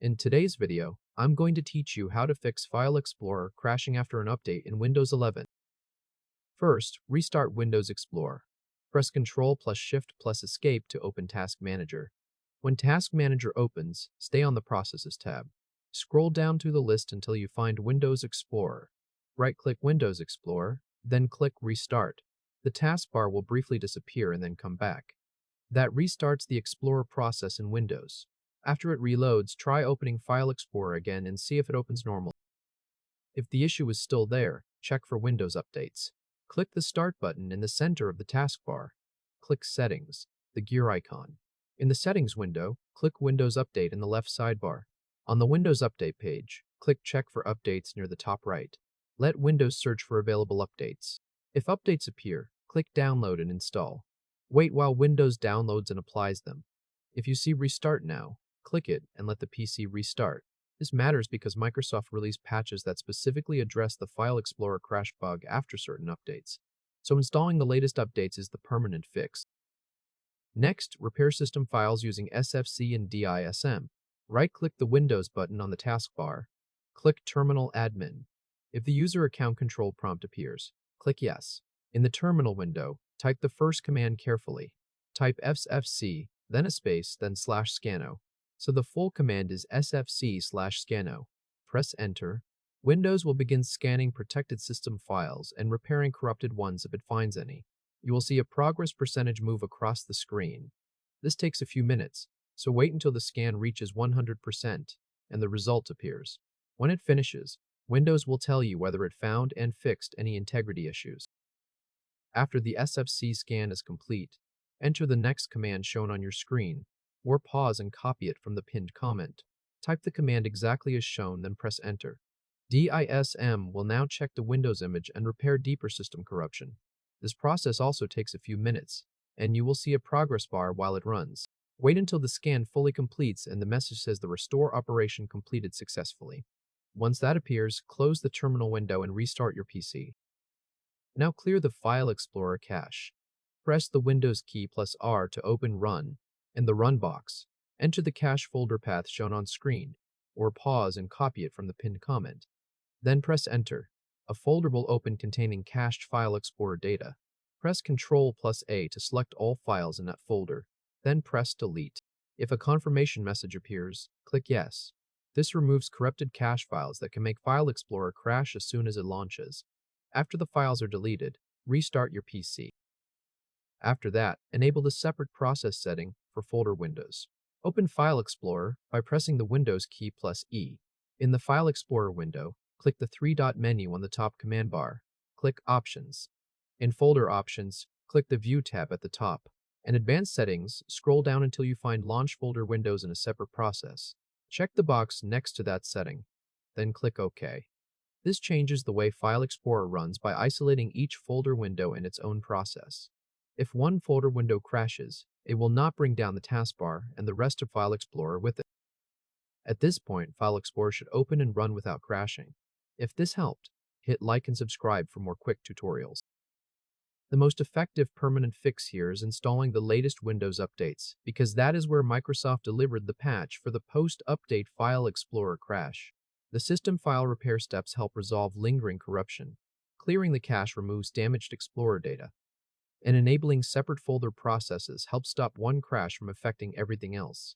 In today's video, I'm going to teach you how to fix File Explorer crashing after an update in Windows 11. First, restart Windows Explorer. Press Ctrl plus Shift plus Escape to open Task Manager. When Task Manager opens, stay on the Processes tab. Scroll down through the list until you find Windows Explorer. Right-click Windows Explorer, then click Restart. The taskbar will briefly disappear and then come back. That restarts the Explorer process in Windows. After it reloads, try opening File Explorer again and see if it opens normally. If the issue is still there, check for Windows updates. Click the Start button in the center of the taskbar. Click Settings, the gear icon. In the Settings window, click Windows Update in the left sidebar. On the Windows Update page, click Check for Updates near the top right. Let Windows search for available updates. If updates appear, click Download and install. Wait while Windows downloads and applies them. If you see Restart Now, click it and let the PC restart. This matters because Microsoft released patches that specifically address the File Explorer crash bug after certain updates. So installing the latest updates is the permanent fix. Next, repair system files using SFC and DISM. Right-click the Windows button on the taskbar. Click Terminal Admin. If the user account control prompt appears, click Yes. In the terminal window, type the first command carefully. Type SFC, then a space, then /scannow. So the full command is SFC/scannow. Press Enter. Windows will begin scanning protected system files and repairing corrupted ones if it finds any. You will see a progress percentage move across the screen. This takes a few minutes, so wait until the scan reaches 100% and the result appears. When it finishes, Windows will tell you whether it found and fixed any integrity issues. After the SFC scan is complete, enter the next command shown on your screen, or pause and copy it from the pinned comment. Type the command exactly as shown, then press Enter. DISM will now check the Windows image and repair deeper system corruption. This process also takes a few minutes, and you will see a progress bar while it runs. Wait until the scan fully completes and the message says the restore operation completed successfully. Once that appears, close the terminal window and restart your PC. Now clear the File Explorer cache. Press the Windows key plus R to open Run. In the Run box, enter the cache folder path shown on screen, or pause and copy it from the pinned comment. Then press Enter. A folder will open containing cached File Explorer data. Press Ctrl plus A to select all files in that folder, then press Delete. If a confirmation message appears, click Yes. This removes corrupted cache files that can make File Explorer crash as soon as it launches. After the files are deleted, restart your PC. After that, enable the separate process setting for folder windows. Open File Explorer by pressing the Windows key plus E. In the File Explorer window, click the three-dot menu on the top command bar. Click Options. In Folder Options, click the View tab at the top. In Advanced Settings, scroll down until you find Launch Folder Windows in a separate process. Check the box next to that setting, then click OK. This changes the way File Explorer runs by isolating each folder window in its own process. If one folder window crashes, it will not bring down the taskbar and the rest of File Explorer with it. At this point, File Explorer should open and run without crashing. If this helped, hit like and subscribe for more quick tutorials. The most effective permanent fix here is installing the latest Windows updates, because that is where Microsoft delivered the patch for the post-update File Explorer crash. The system file repair steps help resolve lingering corruption. Clearing the cache removes damaged Explorer data, and enabling separate folder processes helps stop one crash from affecting everything else.